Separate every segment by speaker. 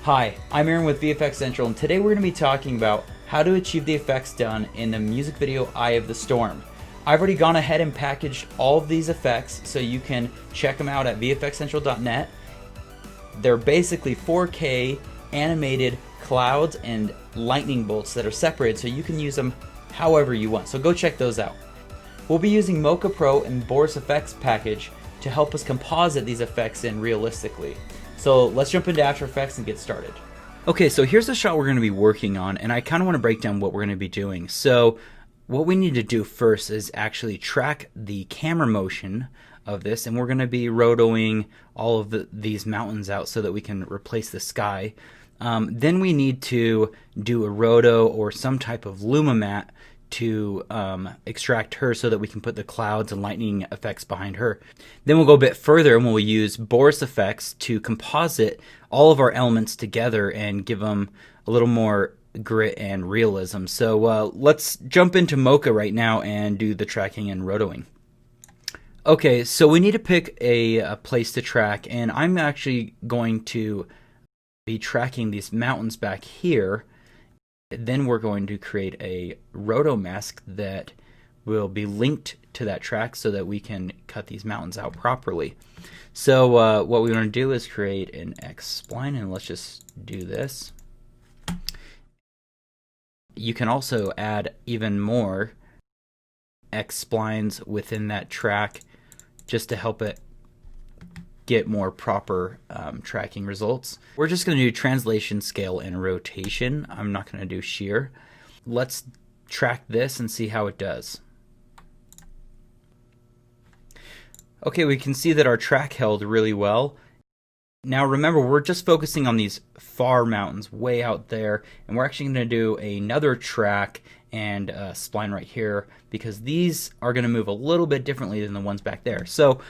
Speaker 1: Hi, I'm Aaron with VFX Central, and today we're going to be talking about how to achieve the effects done in the music video Eye of the Storm. I've already gone ahead and packaged all of these effects so you can check them out at vfxcentral.net. They're basically 4K animated clouds and lightning bolts that are separated so you can use them however you want. So go check those out. We'll be using Mocha Pro and Boris FX package to help us composite these effects in realistically. So let's jump into After Effects and get started. Okay, so here's the shot we're going to be working on, and I kind of want to break down what we're going to be doing. So what we need to do first is actually track the camera motion of this, and we're going to be rotoing all of these mountains out so that we can replace the sky. Then we need to do a roto or some type of luma mat to extract her so that we can put the clouds and lightning effects behind her. Then we'll go a bit further and we'll use Boris FX to composite all of our elements together and give them a little more grit and realism. So let's jump into Mocha right now and do the tracking and rotoing. Okay, so we need to pick a place to track, and I'm actually going to be tracking these mountains back here. Then we're going to create a roto mask that will be linked to that track so that we can cut these mountains out properly. So what we want to do is create an X spline, and let's just do this. You can also add even more X splines within that track just to help it get more proper tracking results. We're just going to do translation, scale, and rotation. I'm not going to do shear. Let's track this and see how it does. Okay, we can see that our track held really well. Now remember, we're just focusing on these far mountains way out there, and we're actually going to do another track and spline right here because these are going to move a little bit differently than the ones back there. So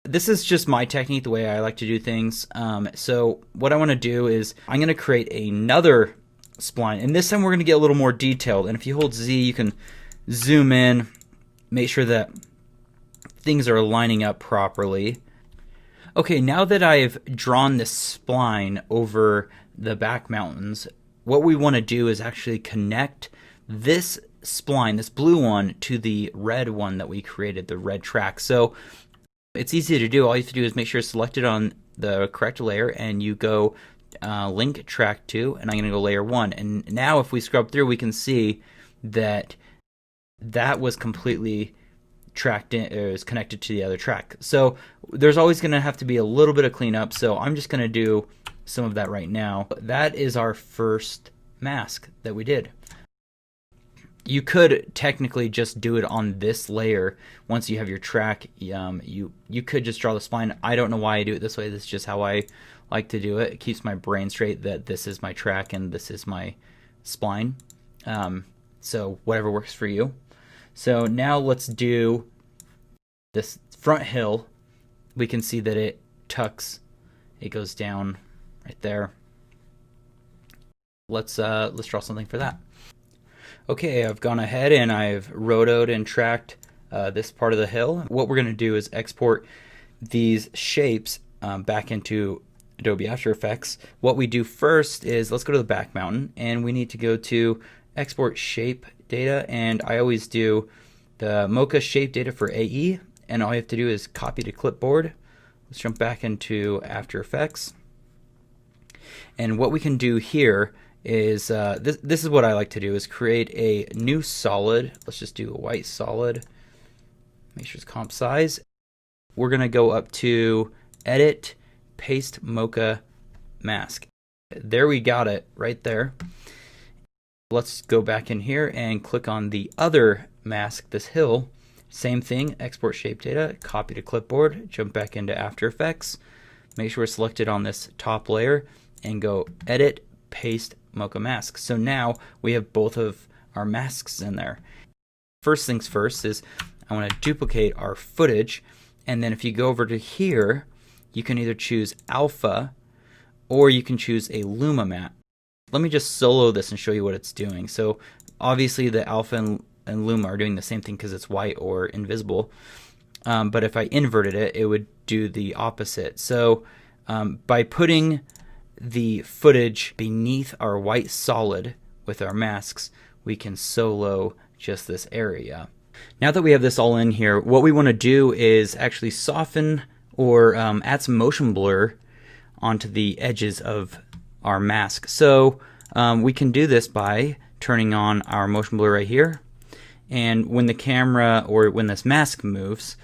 Speaker 1: this is just my technique, the way I like to do things. So what I want to do is I'm going to create another spline, and this time we're going to get a little more detailed. And if you hold Z, you can zoom in, make sure that things are lining up properly. Okay, now that I've drawn this spline over the back mountains, what we want to do is actually connect this spline, this blue one, to the red one that we created, the red track. So it's easy to do. All you have to do is make sure it's selected on the correct layer, and you go link track 2, and I'm going to go layer 1. And now if we scrub through, we can see that that was completely tracked in, it was connected to the other track. So there's always going to have to be a little bit of cleanup, so I'm just going to do some of that right now. That is our first mask that we did. You could technically just do it on this layer once you have your track. You could just draw the spline. I don't know why I do it this way. This is just how I like to do it. It keeps my brain straight that this is my track and this is my spline. So whatever works for you. So now let's do this front hill. We can see that it tucks. It goes down right there. Let's draw something for that. Okay, I've gone ahead and I've rotoed and tracked this part of the hill. What we're going to do is export these shapes back into Adobe After Effects. What we do first is let's go to the back mountain, and we need to go to Export Shape Data, and I always do the Mocha Shape Data for AE, and all you have to do is copy to clipboard. Let's jump back into After Effects. And what we can do here is this is what I like to do, is create a new solid. Let's just do a white solid. Make sure it's comp size. We're going to go up to Edit, Paste Mocha Mask. There, we got it right there. Let's go back in here and click on the other mask, this hill. Same thing, export shape data, copy to clipboard, jump back into After Effects. Make sure we're selected on this top layer and go Edit, Paste Mocha Mask. So now we have both of our masks in there. First things first is I want to duplicate our footage, and then if you go over to here, you can either choose alpha or you can choose a luma mat. Let me just solo this and show you what it's doing. So obviously the alpha and luma are doing the same thing because it's white or invisible. But if I inverted it, it would do the opposite. So by putting the footage beneath our white solid with our masks, we can solo just this area. Now that we have this all in here, what we want to do is actually soften or add some motion blur onto the edges of our mask. So we can do this by turning on our motion blur right here, and when the camera or when this mask moves,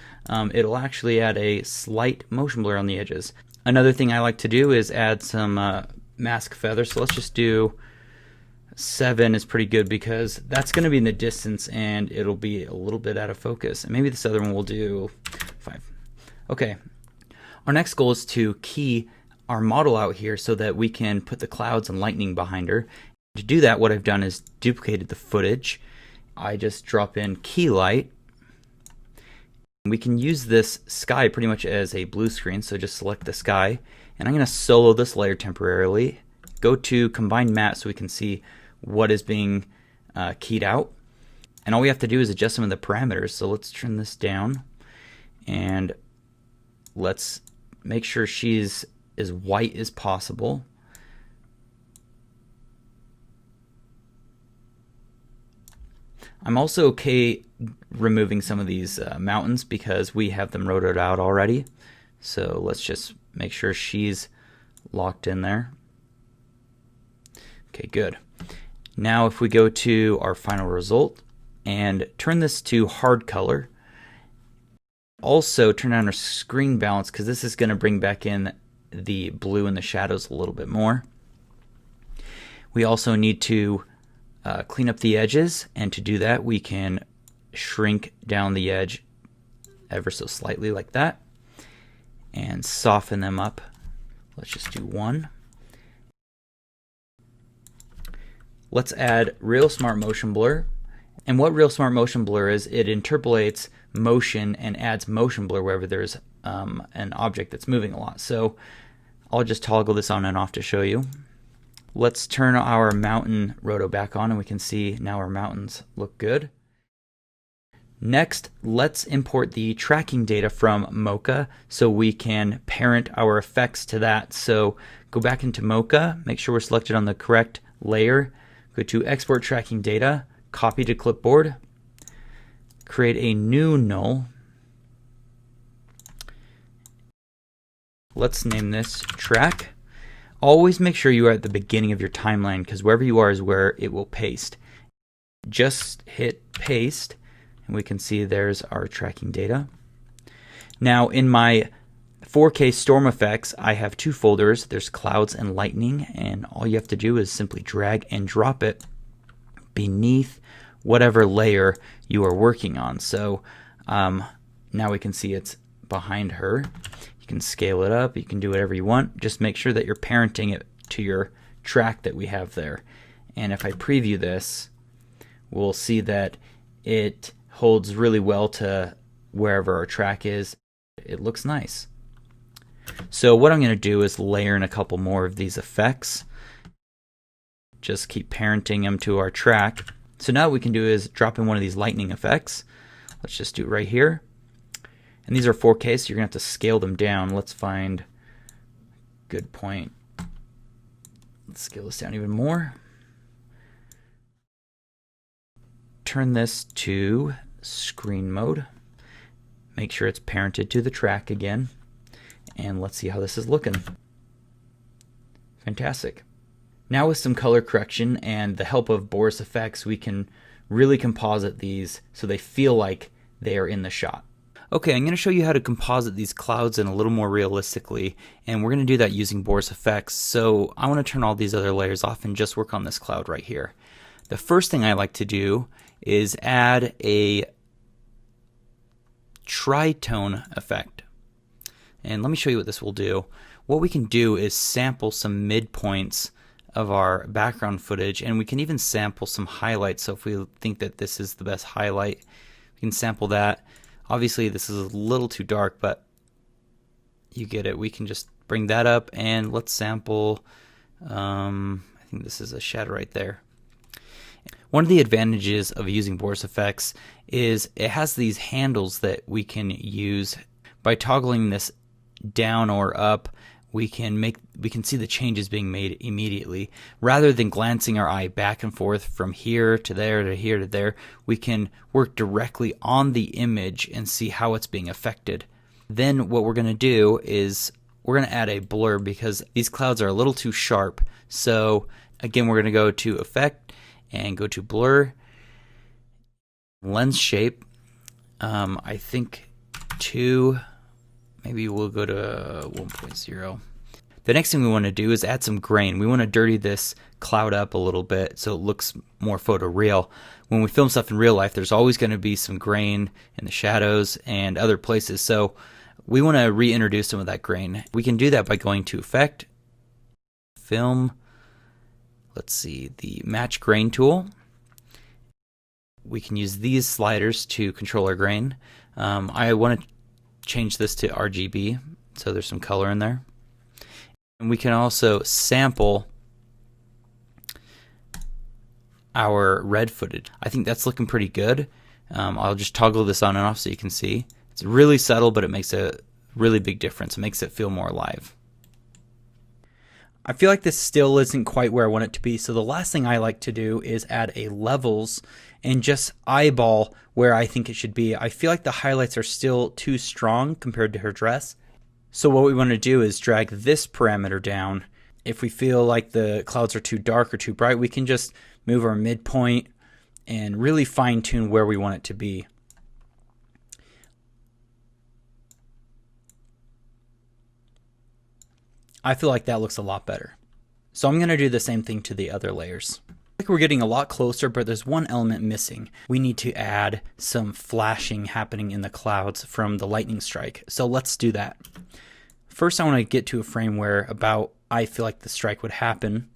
Speaker 1: it'll actually add a slight motion blur on the edges. Another thing I like to do is add some mask feathers. So let's just do 7 is pretty good because that's going to be in the distance and it'll be a little bit out of focus. And maybe this other one will do 5. Okay. Our next goal is to key our model out here so that we can put the clouds and lightning behind her. To do that, what I've done is duplicated the footage. I just drop in key light. We can use this sky pretty much as a blue screen, so just select the sky. And I'm going to solo this layer temporarily. Go to combine matte so we can see what is being keyed out. And all we have to do is adjust some of the parameters. So let's turn this down. And let's make sure she's as white as possible. I'm also okay removing some of these mountains because we have them rotoed out already. So let's just make sure she's locked in there. Okay, good. Now if we go to our final result and turn this to hard color, also turn on our screen balance because this is going to bring back in the blue and the shadows a little bit more. We also need to clean up the edges, and to do that we can shrink down the edge ever so slightly like that and soften them up. Let's just do 1. Let's add Real Smart Motion Blur. And what Real Smart Motion Blur is, it interpolates motion and adds motion blur wherever there's an object that's moving a lot. So I'll just toggle this on and off to show you. Let's turn our mountain roto back on and we can see now our mountains look good. Next, let's import the tracking data from Mocha so we can parent our effects to that. So go back into Mocha, make sure we're selected on the correct layer, go to Export Tracking Data, copy to clipboard, create a new null. Let's name this track. Always make sure you are at the beginning of your timeline because wherever you are is where it will paste. Just hit paste and we can see there's our tracking data. Now in my 4K storm effects, I have 2 folders. There's clouds and lightning, and all you have to do is simply drag and drop it beneath whatever layer you are working on. So now we can see it's behind her. You can scale it up, you can do whatever you want. Just make sure that you're parenting it to your track that we have there. And if I preview this, we'll see that it holds really well to wherever our track is. It looks nice. So what I'm going to do is layer in a couple more of these effects. Just keep parenting them to our track. So now what we can do is drop in one of these lightning effects. Let's just do it right here. And these are 4K, so you're going to have to scale them down. Let's find a good point. Let's scale this down even more. Turn this to screen mode. Make sure it's parented to the track again. And let's see how this is looking. Fantastic. Now with some color correction and the help of Boris FX, we can really composite these so they feel like they are in the shot. Okay, I'm going to show you how to composite these clouds in a little more realistically, and we're going to do that using Boris FX. So I want to turn all these other layers off and just work on this cloud right here. The first thing I like to do is add a tritone effect. And let me show you what this will do. What we can do is sample some midpoints of our background footage, and we can even sample some highlights. So if we think that this is the best highlight, we can sample that. Obviously this is a little too dark, but you get it. We can just bring that up and let's sample, I think this is a shadow right there. One of the advantages of using Boris FX is it has these handles that we can use. By toggling this down or up, we can see the changes being made immediately. Rather than glancing our eye back and forth from here to there to here to there, we can work directly on the image and see how it's being affected. Then what we're going to do is we're going to add a blur because these clouds are a little too sharp. So again, we're going to go to Effect and go to Blur, Lens Shape. I think 2, maybe we'll go to 1.0. The next thing we want to do is add some grain. We want to dirty this cloud up a little bit so it looks more photoreal. When we film stuff in real life, there's always going to be some grain in the shadows and other places. So we want to reintroduce some of that grain. We can do that by going to Effect, Film, let's see, the Match Grain tool. We can use these sliders to control our grain. I want to change this to RGB so there's some color in there. And we can also sample our red footage. I think that's looking pretty good. I'll just toggle this on and off so you can see. It's really subtle, but it makes a really big difference. It makes it feel more alive. I feel like this still isn't quite where I want it to be, so the last thing I like to do is add a levels and just eyeball where I think it should be. I feel like the highlights are still too strong compared to her dress. So what we want to do is drag this parameter down. If we feel like the clouds are too dark or too bright, we can just move our midpoint and really fine tune where we want it to be. I feel like that looks a lot better. So I'm going to do the same thing to the other layers. I think we're getting a lot closer, but there's one element missing. We need to add some flashing happening in the clouds from the lightning strike. So let's do that. First, I want to get to a frame where about I feel like the strike would happen.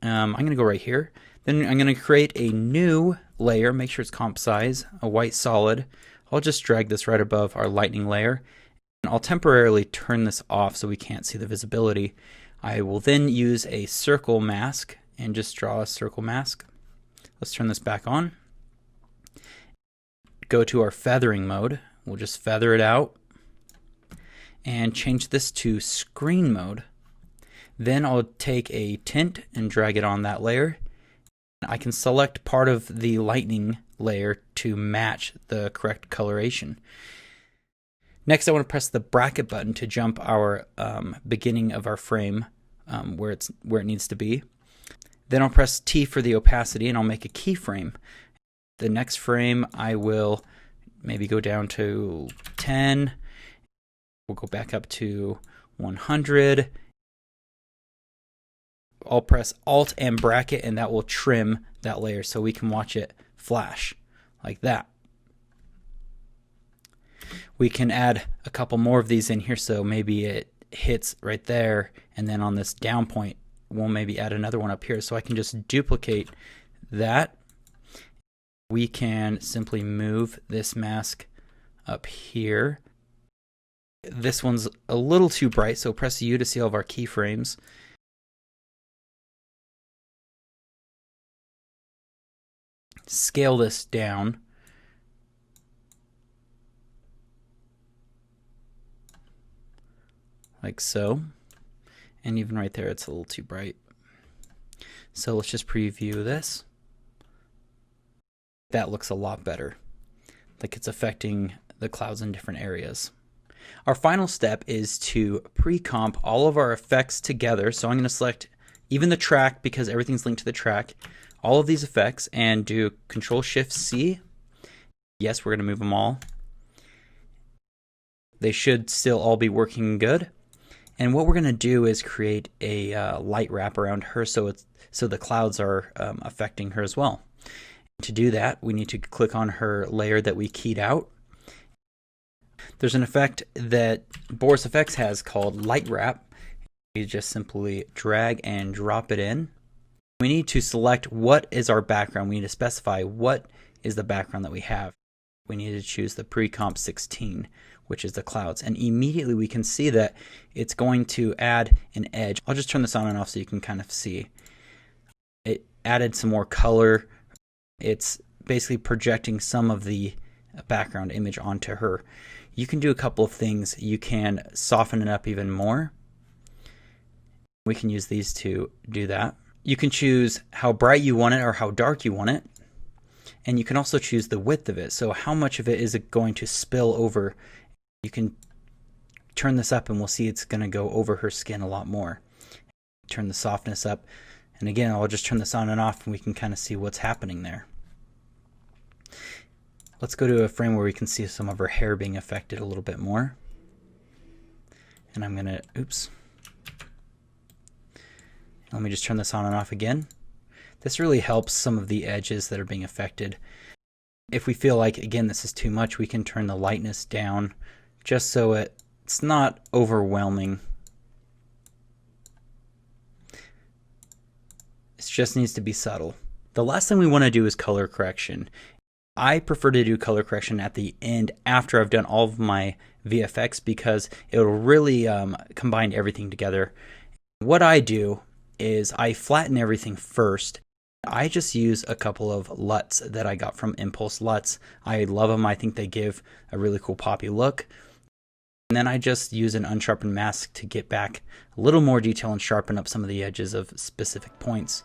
Speaker 1: I'm going to go right here. Then I'm going to create a new layer, make sure it's comp size, a white solid. I'll just drag this right above our lightning layer. I'll temporarily turn this off so we can't see the visibility. I will then use a circle mask and just draw a circle mask. Let's turn this back on. Go to our feathering mode. We'll just feather it out and change this to screen mode. Then I'll take a tint and drag it on that layer. I can select part of the lightning layer to match the correct coloration. Next, I want to press the bracket button to jump our beginning of our frame where it needs to be. Then I'll press T for the opacity and I'll make a keyframe. The next frame I will maybe go down to 10. We'll go back up to 100. I'll press Alt and bracket and that will trim that layer so we can watch it flash like that. We can add a couple more of these in here so maybe it hits right there, and then on this down point we'll maybe add another one up here. So I can just duplicate that. We can simply move this mask up here. This one's a little too bright, so press U to see all of our keyframes. Scale this down. Like so. And even right there it's a little too bright. So let's just preview this. That looks a lot better. Like it's affecting the clouds in different areas. Our final step is to pre-comp all of our effects together. So I'm going to select even the track because everything's linked to the track. All of these effects and do Control-Shift-C. Yes, we're going to move them all. They should still all be working good. And what we're going to do is create a light wrap around her so the clouds are affecting her as well. To do that, we need to click on her layer that we keyed out. There's an effect that Boris FX has called light wrap. You just simply drag and drop it in. We need to select what is our background. We need to specify what is the background that we have. We need to choose the pre-comp 16, which is the clouds. And immediately we can see that it's going to add an edge. I'll just turn this on and off so you can kind of see. It added some more color. It's basically projecting some of the background image onto her. You can do a couple of things. You can soften it up even more. We can use these to do that. You can choose how bright you want it or how dark you want it. And you can also choose the width of it. So how much of it is it going to spill over? You can turn this up and we'll see it's going to go over her skin a lot more. Turn the softness up. And again, I'll just turn this on and off and we can kind of see what's happening there. Let's go to a frame where we can see some of her hair being affected a little bit more. And I'm going to, oops. Let me just turn this on and off again. This really helps some of the edges that are being affected. If we feel like, again, this is too much, we can turn the lightness down just so it's not overwhelming. It just needs to be subtle. The last thing we want to do is color correction. I prefer to do color correction at the end after I've done all of my VFX because it will really combine everything together. What I do is I flatten everything first. I just use a couple of LUTs that I got from Impulse LUTs. I love them. I think they give a really cool poppy look. And then I just use an unsharpened mask to get back a little more detail and sharpen up some of the edges of specific points.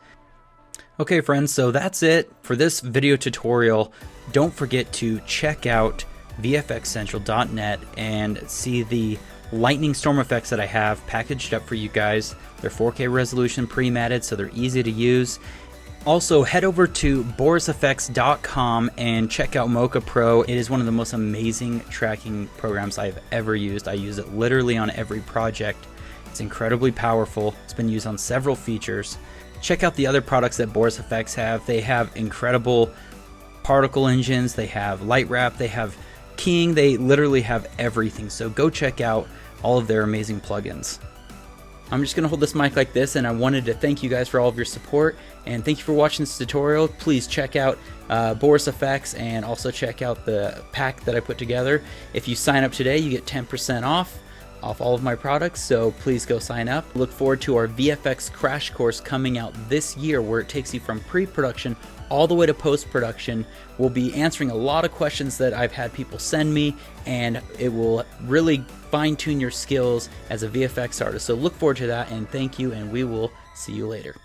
Speaker 1: Okay friends, so that's it for this video tutorial. Don't forget to check out vfxcentral.net and see the lightning storm effects that I have packaged up for you guys. They're 4K resolution, pre-matted, so they're easy to use. Also, head over to BorisFX.com and check out Mocha Pro. It is one of the most amazing tracking programs I've ever used. I use it literally on every project. It's incredibly powerful. It's been used on several features. Check out the other products that Boris FX have. They have incredible particle engines, they have light wrap, they have keying, they literally have everything. So go check out all of their amazing plugins. I'm just going to hold this mic like this, and I wanted to thank you guys for all of your support, and thank you for watching this tutorial. Please check out Boris FX and also check out the pack that I put together. If you sign up today, you get 10% off all of my products, so please go sign up. Look forward to our VFX crash course coming out this year, where it takes you from pre-production all the way to post-production. We'll be answering a lot of questions that I've had people send me, and it will really fine-tune your skills as a VFX artist. So look forward to that, and thank you, and we will see you later.